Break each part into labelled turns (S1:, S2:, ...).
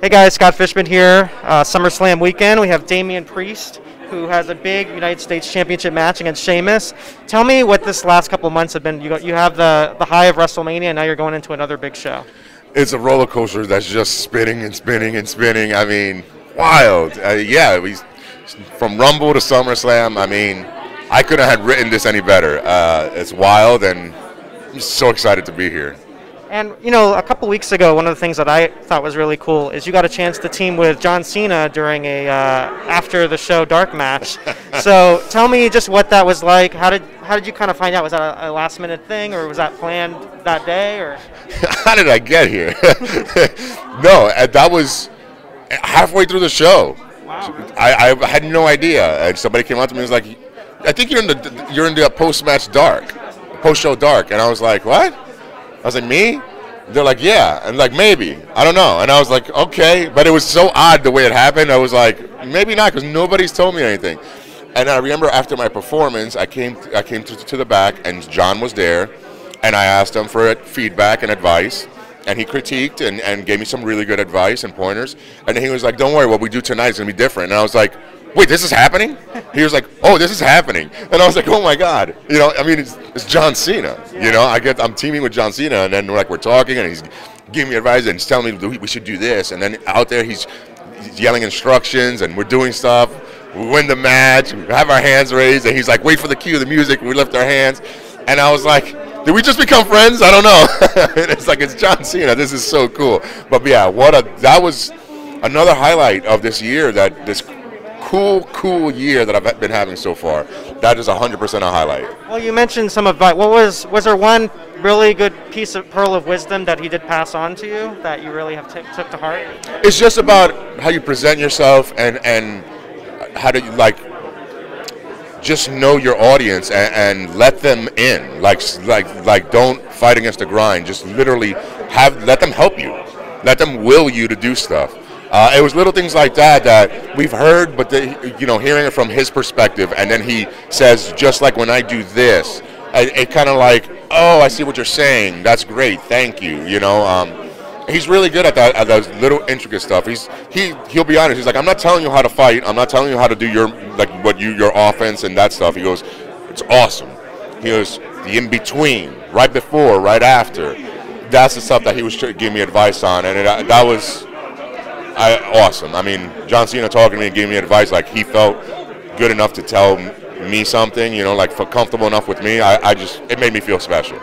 S1: Hey guys, Scott Fishman here. SummerSlam weekend. We have Damian Priest, who has a big United States Championship match against Sheamus. Tell me what this last couple of months have been. You have the high of WrestleMania, and now you're going into another big show.
S2: It's a roller coaster that's just spinning and spinning and spinning. I mean, wild. From Rumble to SummerSlam. I mean, I couldn't have written this any better. It's wild, and I'm so excited to be here.
S1: And, you know, a couple weeks ago, one of the things that I thought was really cool is you got a chance to team with John Cena during a after-the-show dark match. So tell me just what that was like. How did you kind of find out? Was that a last-minute thing, or was that planned that day? Or
S2: how did I get here? No, that was halfway through the show.
S1: Wow.
S2: I had no idea. And somebody came up to me and was like, I think you're in the post-match dark, post-show dark. And I was like, what? I was like, me? They're like, yeah. And like, maybe. I don't know. And I was like, okay. But it was so odd the way it happened. I was like, maybe not, because nobody's told me anything. And I remember after my performance, I came to the back, and John was there. And I asked him for feedback and advice. And he critiqued and gave me some really good advice and pointers. And then he was like, don't worry, what we do tonight is going to be different. And I was like, wait, this is happening? He was like, oh, this is happening. And I was like, oh my God. You know, I mean, it's John Cena.
S1: Yeah.
S2: You know, I'm teaming with John Cena, and then we're talking, and he's giving me advice, and he's telling me we should do this. And then out there, he's yelling instructions, and we're doing stuff. We win the match, we have our hands raised, and he's like, wait for the cue of the music. We lift our hands. And I was like, did we just become friends? I don't know. It's like, it's John Cena. This is so cool. But yeah, that was another highlight of this year, this cool year that I've been having so far. That is 100% a highlight. Well,
S1: you mentioned some advice. Was there one really good pearl of wisdom that he did pass on to you that you really have took to heart?
S2: It's just about how you present yourself and how to just know your audience and let them in. Like don't fight against the grind. Just literally let them help you. Let them will you to do stuff. It was little things like that we've heard, but hearing it from his perspective, and then he says, just like when I do this, it kind of like, oh, I see what you're saying. That's great, thank you. You know, he's really good at that, at those little intricate stuff. He'll be honest. He's like, I'm not telling you how to fight. I'm not telling you how to do your offense and that stuff. He goes, it's awesome. He goes, the in between, right before, right after. That's the stuff that he was giving me advice on, and that was. Awesome. I mean, John Cena talking to me and giving me advice, like he felt good enough to tell me something, like felt comfortable enough with me. It made me feel special.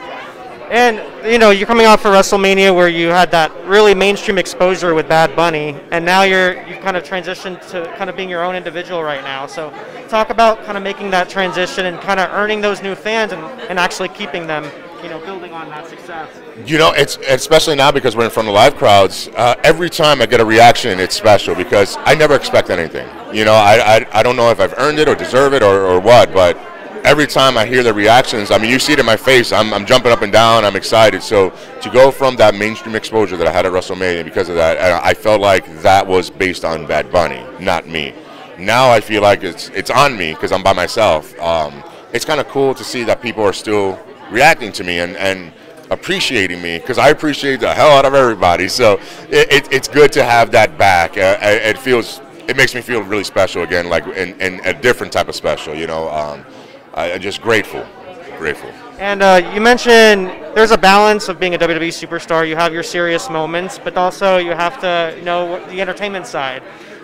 S1: And, you're coming off of WrestleMania where you had that really mainstream exposure with Bad Bunny, and now you've kind of transitioned to kind of being your own individual right now. So talk about kind of making that transition and kind of earning those new fans and actually keeping them, building on that success.
S2: It's especially now because we're in front of live crowds. Every time I get a reaction, it's special because I never expect anything. I don't know if I've earned it or deserve it or what, but every time I hear the reactions, I mean, you see it in my face. I'm jumping up and down. I'm excited. So to go from that mainstream exposure that I had at WrestleMania, because of that, I felt like that was based on Bad Bunny, not me. Now I feel like it's on me because I'm by myself. It's kind of cool to see that people are still reacting to me and appreciating me, because I appreciate the hell out of everybody. So it's good to have that back. It makes me feel really special again, like in a different type of special. I'm just grateful.
S1: And you mentioned there's a balance of being a WWE superstar. You have your serious moments, but also you have to know the entertainment side.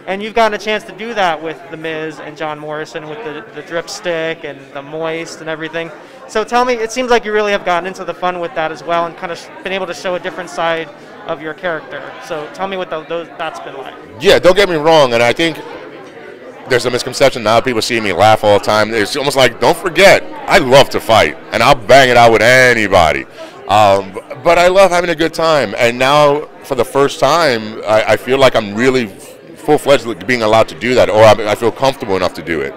S1: And you've gotten a chance to do that with The Miz and John Morrison with the drip stick and the moist and everything. So tell me, it seems like you really have gotten into the fun with that as well and kind of been able to show a different side of your character. So tell me what that's been like. Yeah,
S2: don't get me wrong, and I think there's a misconception now. People see me laugh all the time. It's almost like, don't forget, I love to fight, and I'll bang it out with anybody. But I love having a good time, and now for the first time, I feel like I'm really full-fledged being allowed to do that, or I feel comfortable enough to do it.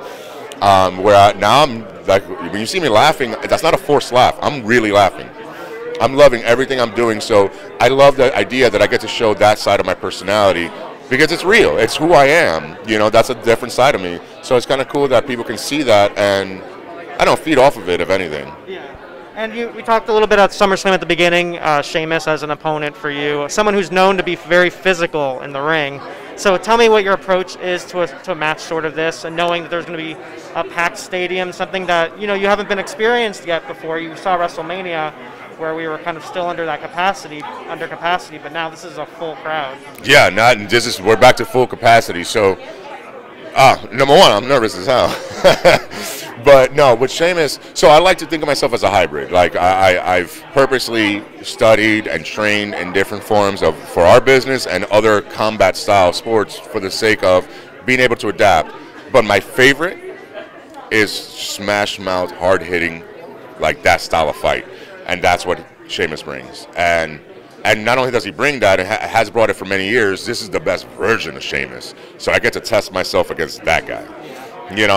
S2: Now I'm like, when you see me laughing, that's not a forced laugh. I'm really laughing. I'm loving everything I'm doing. So I love the idea that I get to show that side of my personality because it's real. It's who I am. That's a different side of me. So it's kind of cool that people can see that and I don't feed off of it, if anything.
S1: Yeah. And we talked a little bit about SummerSlam at the beginning, Sheamus as an opponent for you, someone who's known to be very physical in the ring. So tell me what your approach is to a match sort of this, and knowing that there's going to be a packed stadium, something that you haven't been experienced yet before. You saw WrestleMania, where we were kind of still under capacity, but now this is a full crowd.
S2: Yeah, we're back to full capacity. So, number one, I'm nervous as hell. But no, with Sheamus, so I like to think of myself as a hybrid. Like I've purposely studied and trained in different forms for our business and other combat style sports for the sake of being able to adapt. But my favorite is smash mouth, hard hitting, like that style of fight, and that's what Sheamus brings. And not only does he bring that, and has brought it for many years, this is the best version of Sheamus. So I get to test myself against that guy.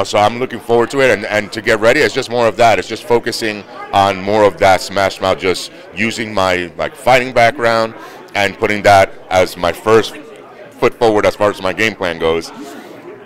S2: So I'm looking forward to it, and to get ready, it's just more of that. It's just focusing on more of that smash mouth, just using my fighting background and putting that as my first foot forward as far as my game plan goes.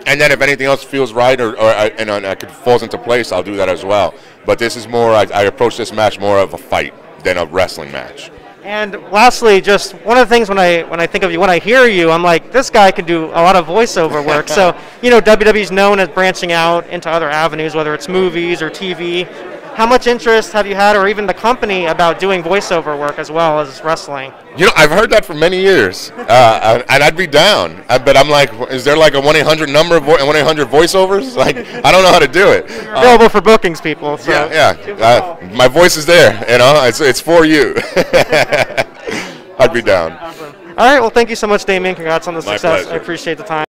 S2: And then if anything else feels right or it falls into place, I'll do that as well. But this is more, I approach this match more of a fight than a wrestling match.
S1: And lastly, just one of the things when I think of you, when I hear you, I'm like, this guy could do a lot of voiceover work. So, WWE's known as branching out into other avenues, whether it's movies or TV. How much interest have you had, or even the company, about doing voiceover work as well as wrestling?
S2: I've heard that for many years, and I'd be down. But I'm like, is there like a 1-800 number, 1-800 voiceovers? Like, I don't know how to do it.
S1: Available for bookings, people. So
S2: yeah. My voice is there. It's for you. I'd be down.
S1: Awesome. All right. Well, thank you so much, Damian. Congrats on the success.
S2: Pleasure.
S1: I appreciate the time.